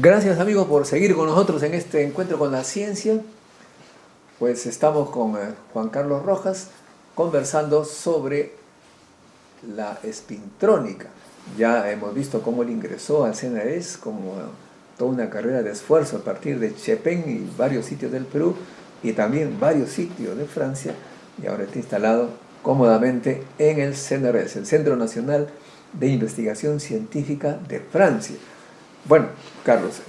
Gracias amigos por seguir con nosotros en este encuentro con la ciencia. Pues estamos con Juan Carlos Rojas conversando sobre la espintrónica. Ya hemos visto cómo él ingresó al CNRS, como toda una carrera de esfuerzo a partir de Chepén y varios sitios del Perú y también varios sitios de Francia, y ahora está instalado cómodamente en el CNRS, el Centro Nacional de Investigación Científica de Francia. Bueno, Carlos,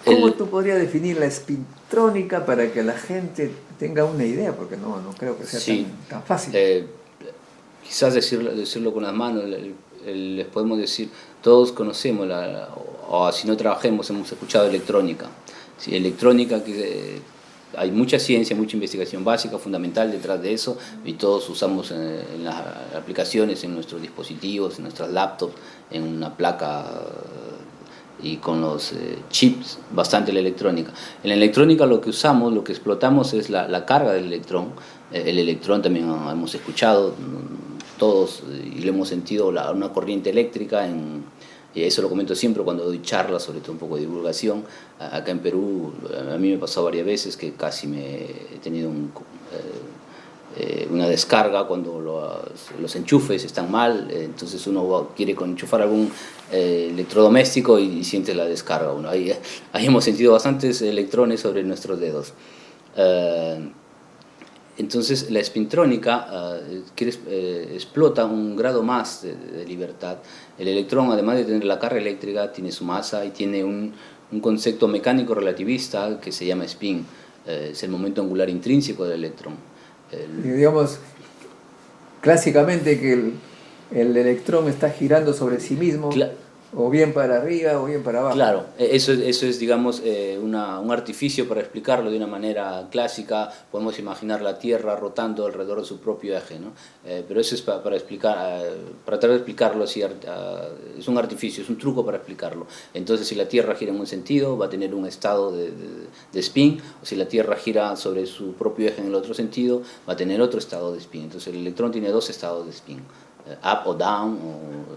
¿cómo tú podrías definir la espintrónica para que la gente tenga una idea? Porque no creo que sea tan fácil. Quizás decirlo con las manos, les podemos decir, todos conocemos, o si no trabajemos, hemos escuchado electrónica. Sí, electrónica, que hay mucha ciencia, mucha investigación básica, fundamental detrás de eso, y todos usamos en las aplicaciones, en nuestros dispositivos, en nuestras laptops, en una placa y con los chips, bastante la electrónica. En la electrónica lo que usamos, lo que explotamos es la carga del electrón. El electrón también hemos escuchado todos y lo hemos sentido, una corriente eléctrica. Y eso lo comento siempre cuando doy charlas, sobre todo un poco de divulgación. Acá en Perú, a mí me ha pasado varias veces que casi he tenido una descarga cuando los enchufes están mal, entonces uno quiere enchufar algún electrodoméstico y siente la descarga. Ahí hemos sentido bastantes electrones sobre nuestros dedos. Entonces la espintrónica explota un grado más de libertad. El electrón, además de tener la carga eléctrica, tiene su masa y tiene un concepto mecánico relativista que se llama spin. Es el momento angular intrínseco del electrón. Digamos, clásicamente que el electrón está girando sobre sí mismo, o bien para arriba o bien para abajo. Claro, eso es digamos, un artificio para explicarlo de una manera clásica. Podemos imaginar la Tierra rotando alrededor de su propio eje, ¿no? Pero eso es para explicar, para tratar de explicarlo así, es un artificio, es un truco para explicarlo. Entonces, si la Tierra gira en un sentido, va a tener un estado de spin, o si la Tierra gira sobre su propio eje en el otro sentido, va a tener otro estado de spin. Entonces, el electrón tiene dos estados de spin. Up o down,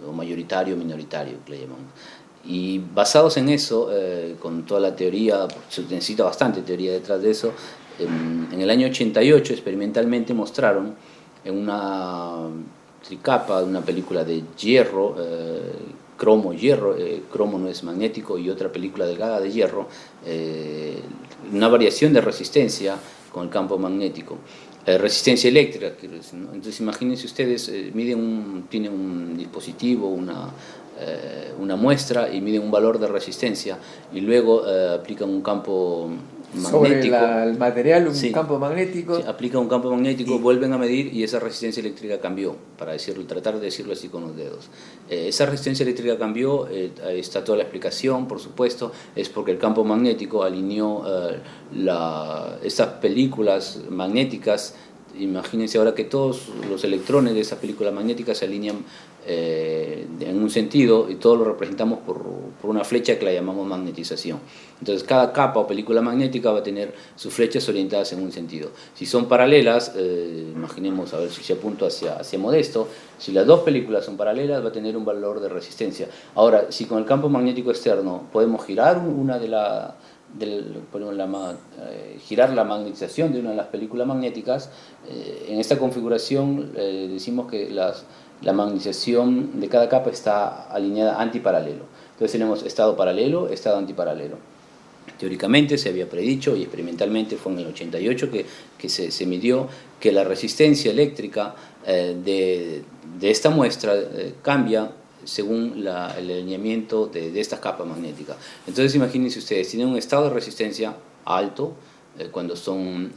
o mayoritario o minoritario, que le llamamos. Y basados en eso, con toda la teoría, se necesita bastante teoría detrás de eso, en el año 88 experimentalmente mostraron en una tricapa de una película de hierro, cromo-hierro, cromo no es magnético, y otra película delgada de hierro, una variación de resistencia con el campo magnético. Resistencia eléctrica, quiero decir, ¿no? Entonces imagínense ustedes, tienen un dispositivo, una muestra, y miden un valor de resistencia, y luego aplican un campo magnético. Sobre el material, un campo magnético. Sí, aplican un campo magnético, vuelven a medir, y esa resistencia eléctrica cambió, tratar de decirlo así con los dedos. Esa resistencia eléctrica cambió, está toda la explicación, por supuesto, es porque el campo magnético alineó estas películas magnéticas. Imagínense ahora que todos los electrones de esas películas magnéticas se alinean en un sentido, y todos lo representamos por una flecha que la llamamos magnetización. Entonces cada capa o película magnética va a tener sus flechas orientadas en un sentido. Si son paralelas, imaginemos, a ver si apunto hacia Modesto, si las dos películas son paralelas, va a tener un valor de resistencia. Ahora, si con el campo magnético externo podemos girar girar la magnetización de una de las películas magnéticas, en esta configuración decimos que la magnetización de cada capa está alineada antiparalelo. Entonces tenemos estado paralelo, estado antiparalelo. Teóricamente se había predicho, y experimentalmente fue en el 88 que se midió que la resistencia eléctrica de esta muestra cambia según el alineamiento de estas capas magnéticas. Entonces imagínense ustedes, tienen un estado de resistencia alto cuando son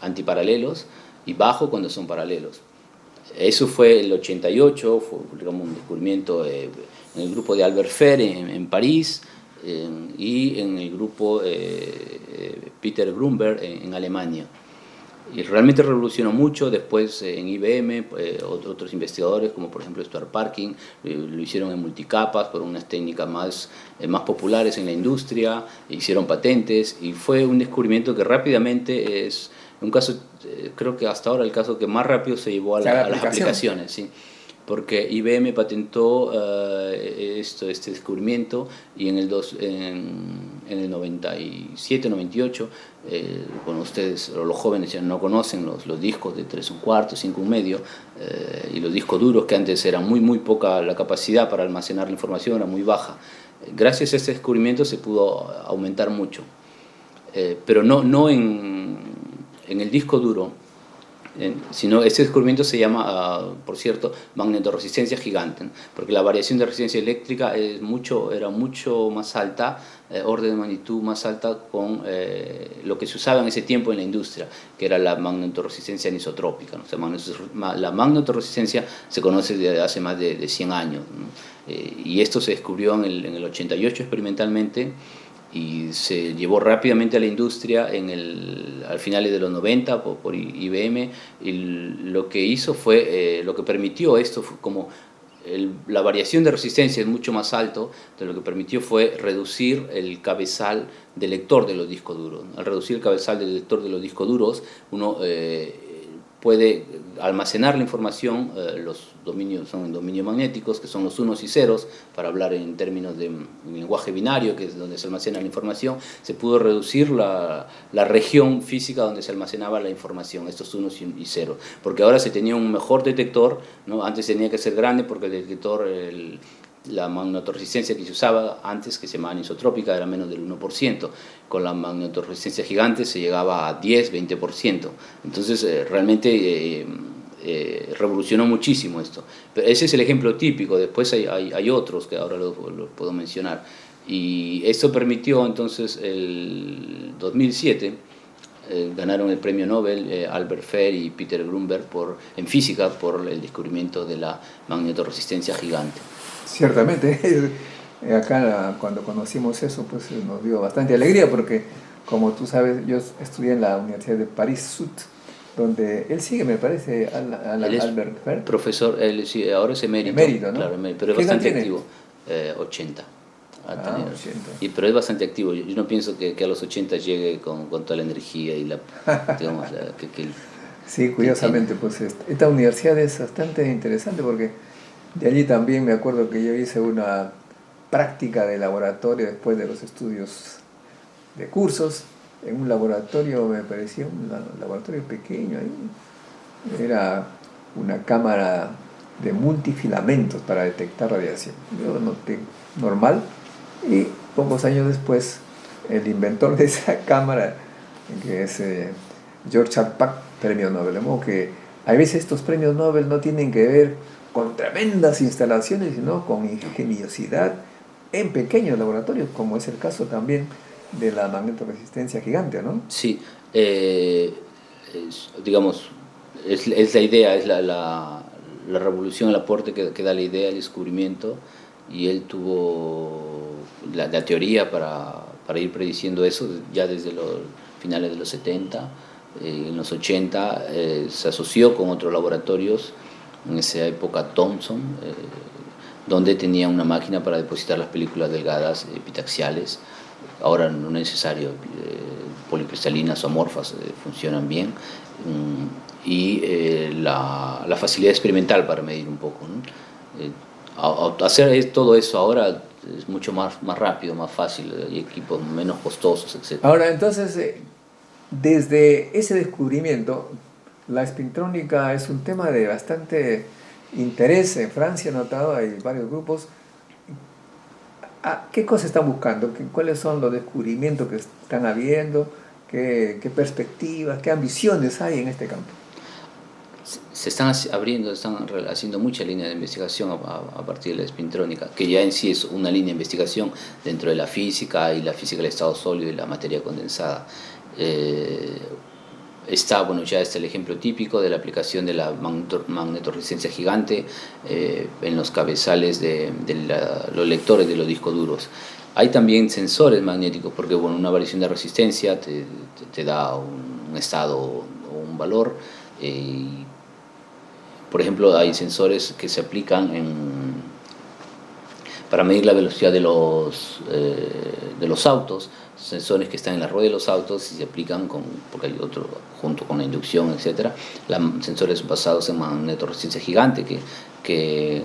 antiparalelos, y bajo cuando son paralelos. Eso fue el 88, fue, digamos, un descubrimiento en el grupo de Albert Fehr en París, y en el grupo Peter Grunberg en Alemania. Y realmente revolucionó mucho. Después en IBM, otros investigadores, como por ejemplo Stuart Parkin, lo hicieron en multicapas por unas técnicas más populares en la industria, hicieron patentes, y fue un descubrimiento que rápidamente es un caso, creo que hasta ahora el caso que más rápido se llevó a las aplicaciones, ¿sí? Porque IBM patentó este descubrimiento, y en el 97, 98, bueno, ustedes, los jóvenes ya no conocen los discos de 3 1/4, 5 1/2, y los discos duros, que antes eran muy poca la capacidad para almacenar la información, era muy baja. Gracias a este descubrimiento se pudo aumentar mucho, pero no en el disco duro, sino este descubrimiento se llama, por cierto, magnetorresistencia gigante, porque la variación de resistencia eléctrica era mucho más alta, orden de magnitud más alta con lo que se usaba en ese tiempo en la industria, que era la magnetorresistencia anisotrópica, ¿no? O sea, la magnetorresistencia se conoce desde hace más de 100 años, ¿no? Y esto se descubrió en el 88 experimentalmente, y se llevó rápidamente a la industria al finales de los 90 por IBM, y lo que hizo fue, lo que permitió esto fue como la variación de resistencia es mucho más alto, entonces lo que permitió fue reducir el cabezal del lector de los discos duros. Al reducir el cabezal del lector de los discos duros, uno puede almacenar la información. Los dominios son dominios magnéticos, que son los unos y ceros, para hablar en términos de lenguaje binario, que es donde se almacena la información. Se pudo reducir la región física donde se almacenaba la información, estos unos y ceros, porque ahora se tenía un mejor detector, ¿no? Antes tenía que ser grande porque el detector, la magnetorresistencia que se usaba antes, que se llamaba anisotrópica, era menos del 1%. Con la magnetorresistencia gigante se llegaba a 10, 20%. Entonces realmente revolucionó muchísimo esto. Pero ese es el ejemplo típico. Después hay otros que ahora los puedo mencionar. Y esto permitió entonces, el 2007, ganaron el premio Nobel Albert Fehr y Peter Grunberg en física por el descubrimiento de la magnetorresistencia gigante. Ciertamente, acá cuando conocimos eso, pues nos dio bastante alegría, porque como tú sabes, yo estudié en la Universidad de París-Sud, donde él sigue, me parece, Albert Fehr. Profesor, ahora es emérito. Emérito, ¿no? Claro, pero es bastante activo. 80. 80. Pero es bastante activo. Yo no pienso que a los 80 llegue con toda la energía y digamos, sí, curiosamente, pues esta universidad es bastante interesante, porque de allí también me acuerdo que yo hice una práctica de laboratorio después de los estudios de cursos, en un laboratorio, me parecía un laboratorio pequeño ahí. Era una cámara de multifilamentos para detectar radiación. Yo noté normal, y pocos años después el inventor de esa cámara, que es George Harpack, premio Nobel. De modo que a veces estos premios Nobel no tienen que ver con tremendas instalaciones, sino con ingeniosidad en pequeños laboratorios, como es el caso también de la magnetorresistencia gigante, ¿no? Sí, digamos, es la idea, es la revolución, el aporte que da la idea, el descubrimiento, y él tuvo la teoría para ir prediciendo eso ya desde los finales de los 70. En los 80 se asoció con otros laboratorios, en esa época Thomson, donde tenía una máquina para depositar las películas delgadas epitaxiales. Ahora no es necesario, policristalinas o amorfas funcionan bien, y la facilidad experimental para medir un poco, ¿no? Hacer todo eso ahora es mucho más rápido, más fácil, hay equipos menos costosos, etc. Ahora, entonces, desde ese descubrimiento, la espintrónica es un tema de bastante interés. En Francia, he notado, hay varios grupos. ¿Qué cosas están buscando? ¿Cuáles son los descubrimientos que están habiendo? ¿Qué perspectivas, qué ambiciones hay en este campo? Se están abriendo, están haciendo muchas líneas de investigación a partir de la espintrónica, que ya en sí es una línea de investigación dentro de la física, y la física del estado sólido y la materia condensada. Ya está el ejemplo típico de la aplicación de la magnetorresistencia gigante en los cabezales de los lectores de los discos duros. Hay también sensores magnéticos, porque una variación de resistencia te da un estado o un valor. Por ejemplo, hay sensores que se aplican para medir la velocidad de los autos, sensores que están en la rueda de los autos, y se aplican porque hay otro junto con la inducción, etcétera, sensores basados en magnetorresistencia gigante que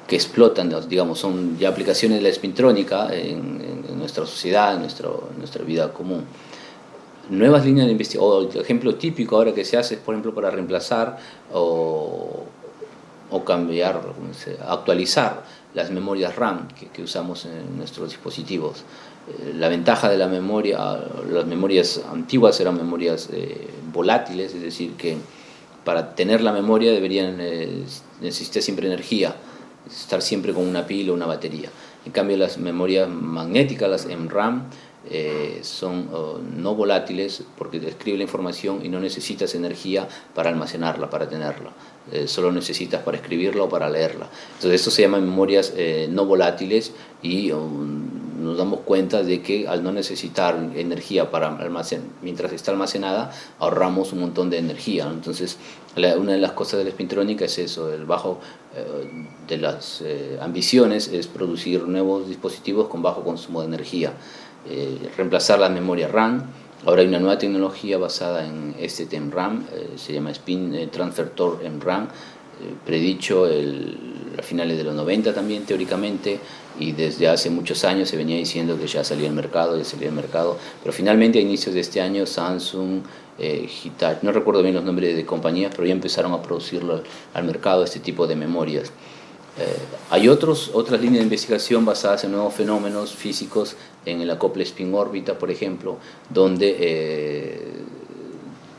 que explotan, digamos, son ya aplicaciones de la espintrónica en nuestra sociedad, en nuestra vida común. Nuevas líneas de investigación, o el ejemplo típico ahora que se hace es, por ejemplo, para reemplazar o cambiar, actualizar las memorias RAM que usamos en nuestros dispositivos. La ventaja de la memoria, las memorias antiguas eran memorias volátiles, es decir, que para tener la memoria deberían necesitar siempre energía, estar siempre con una pila o una batería. En cambio, las memorias magnéticas, las MRAM, son no volátiles porque describe la información y no necesitas energía para almacenarla, para tenerla. Solo necesitas para escribirla o para leerla. Entonces esto se llama memorias no volátiles y nos damos cuenta de que al no necesitar energía para almacenar, mientras está almacenada, ahorramos un montón de energía. Entonces una de las cosas de la espintrónica es eso, el bajo de las ambiciones es producir nuevos dispositivos con bajo consumo de energía. Reemplazar la memoria RAM. Ahora hay una nueva tecnología basada en STT-MRAM, se llama Spin Transfer Torque MRAM, predicho a finales de los 90 también teóricamente, y desde hace muchos años se venía diciendo que ya salía al mercado, pero finalmente a inicios de este año Samsung, Hitachi, no recuerdo bien los nombres de compañías, pero ya empezaron a producirlo al mercado, este tipo de memorias. Hay otras líneas de investigación basadas en nuevos fenómenos físicos, en el acople spin-órbita, por ejemplo, donde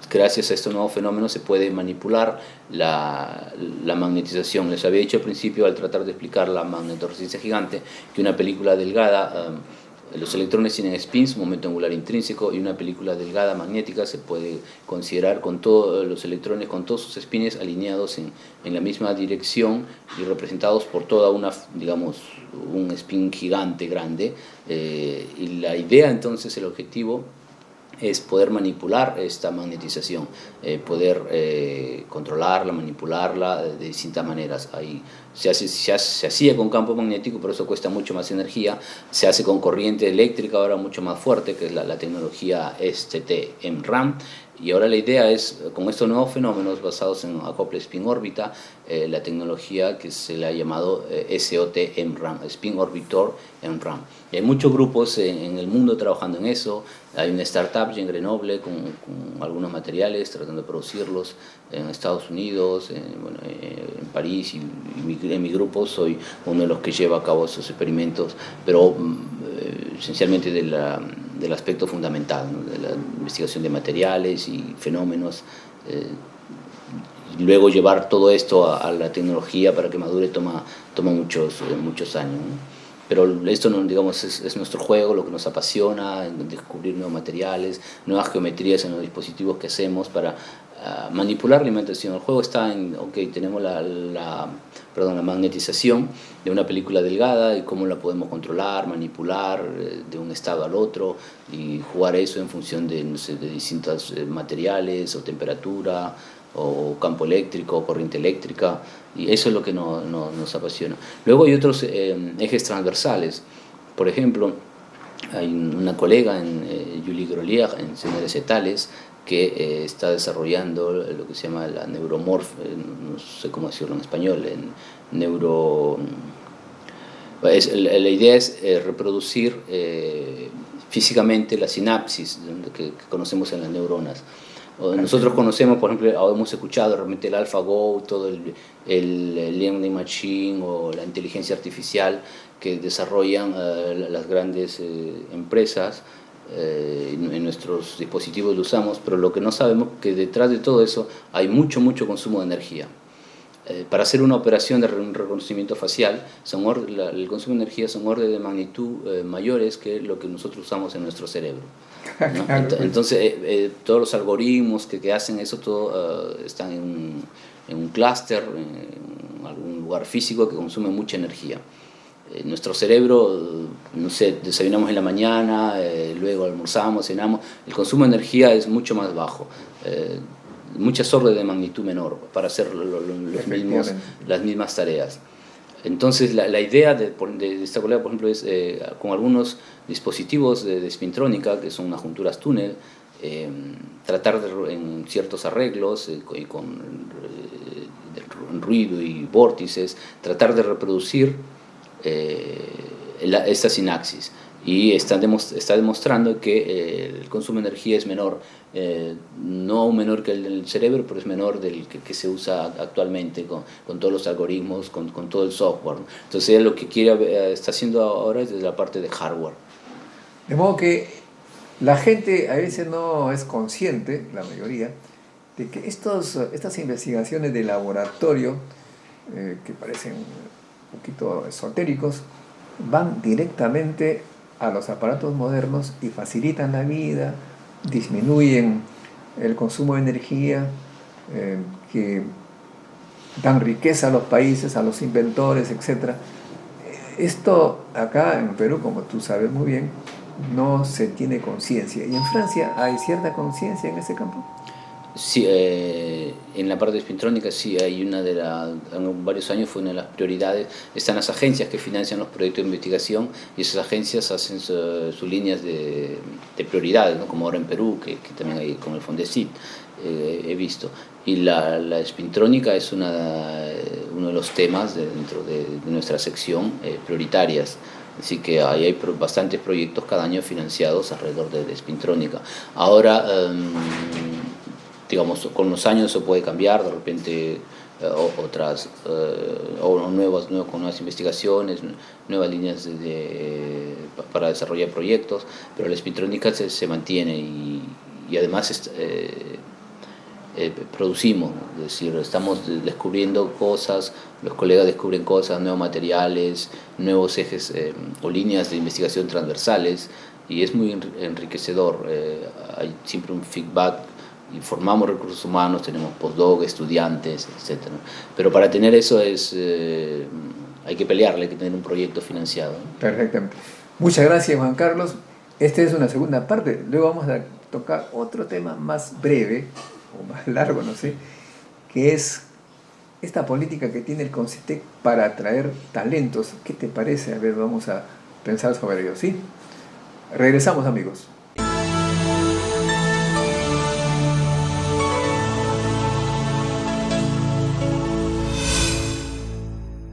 gracias a estos nuevos fenómenos se puede manipular la magnetización. Les había dicho al principio, al tratar de explicar la magnetorresistencia gigante, que una película delgada, los electrones tienen spins, momento angular intrínseco, y una película delgada magnética se puede considerar con todos los electrones, con todos sus spins alineados en la misma dirección y representados por toda una, digamos, un spin gigante, grande. Y la idea entonces, el objetivo, es poder manipular esta magnetización, poder controlarla, manipularla de distintas maneras. Ahí se hacía con campo magnético, pero eso cuesta mucho más energía. Se hace con corriente eléctrica, ahora mucho más fuerte, que es la tecnología STT-MRAM. Y ahora la idea es, con estos nuevos fenómenos basados en acople spin-órbita, la tecnología que se le ha llamado SOT-MRAM, Spin Orbitor MRAM. Y hay muchos grupos en el mundo trabajando en eso. Hay una startup en Grenoble con algunos materiales tratando de producirlos en Estados Unidos, en París, y en mi grupo soy uno de los que lleva a cabo esos experimentos, pero esencialmente del aspecto fundamental, ¿no? De la investigación de materiales y fenómenos. Y luego llevar todo esto a la tecnología para que madure toma muchos años, ¿no? Pero esto, digamos, es nuestro juego, lo que nos apasiona, descubrir nuevos materiales, nuevas geometrías en los dispositivos que hacemos para manipular la alimentación. El juego está en, tenemos la magnetización de una película delgada y cómo la podemos controlar, manipular de un estado al otro y jugar eso en función de distintos materiales o temperatura o campo eléctrico o corriente eléctrica, y eso es lo que nos apasiona. Luego hay otros ejes transversales. Por ejemplo, hay una colega, Julie Grolier, en CNRS Tales, que está desarrollando lo que se llama la neuromorf, no sé cómo decirlo en español, la idea es reproducir físicamente la sinapsis que conocemos en las neuronas. Nosotros conocemos, por ejemplo, hemos escuchado realmente el AlphaGo, todo el Learning Machine o la inteligencia artificial que desarrollan las grandes empresas. En nuestros dispositivos lo usamos, pero lo que no sabemos es que detrás de todo eso hay mucho consumo de energía. Para hacer una operación de reconocimiento facial, el consumo de energía son órdenes de magnitud mayores que lo que nosotros usamos en nuestro cerebro, ¿no? Claro. Entonces, todos los algoritmos que hacen eso, todo están en un clúster, en algún lugar físico que consume mucha energía. Nuestro cerebro, no sé, desayunamos en la mañana, luego almorzamos, cenamos, el consumo de energía es mucho más bajo. Muchas órdenes de magnitud menor para hacer las mismas tareas. Entonces la idea de esta colega, por ejemplo, es con algunos dispositivos de espintrónica, que son unas junturas túnel, tratar en ciertos arreglos ruido y vórtices, tratar de reproducir esta sinapsis. Y está demostrando que el consumo de energía es menor, no menor que el del cerebro, pero es menor del que se usa actualmente con todos los algoritmos, con todo el software, ¿no? Entonces ella lo que está haciendo ahora es desde la parte de hardware. De modo que la gente a veces no es consciente, la mayoría, de que estas investigaciones de laboratorio, que parecen un poquito esotéricos, van directamente a los aparatos modernos y facilitan la vida, disminuyen el consumo de energía, que dan riqueza a los países, a los inventores, etc. Esto acá en Perú, como tú sabes muy bien, no se tiene conciencia. ¿Y en Francia hay cierta conciencia en ese campo? Sí, en la parte de espintrónica sí, hay en varios años fue una de las prioridades. Están las agencias que financian los proyectos de investigación y esas agencias hacen sus líneas de prioridades, ¿no? Como ahora en Perú, que también hay con el Fondesit, he visto. Y la espintrónica es uno de los temas dentro de nuestra sección prioritarias. Así que ahí hay bastantes proyectos cada año financiados alrededor de espintrónica. Ahora, digamos, con los años se puede cambiar, de repente con nuevas investigaciones, nuevas líneas para desarrollar proyectos, pero la espintrónica se mantiene y además producimos, es decir, estamos descubriendo cosas, los colegas descubren cosas, nuevos materiales, nuevos ejes o líneas de investigación transversales, y es muy enriquecedor. Hay siempre un feedback y formamos recursos humanos, tenemos postdoc, estudiantes, etc. Pero para tener eso hay que pelearle, hay que tener un proyecto financiado, ¿no? Perfectamente. Muchas gracias, Juan Carlos. Esta es una segunda parte. Luego vamos a tocar otro tema más breve o más largo, no sé, que es esta política que tiene el CONCITEC para atraer talentos. ¿Qué te parece? A ver, vamos a pensar sobre ello, ¿sí? Regresamos, amigos.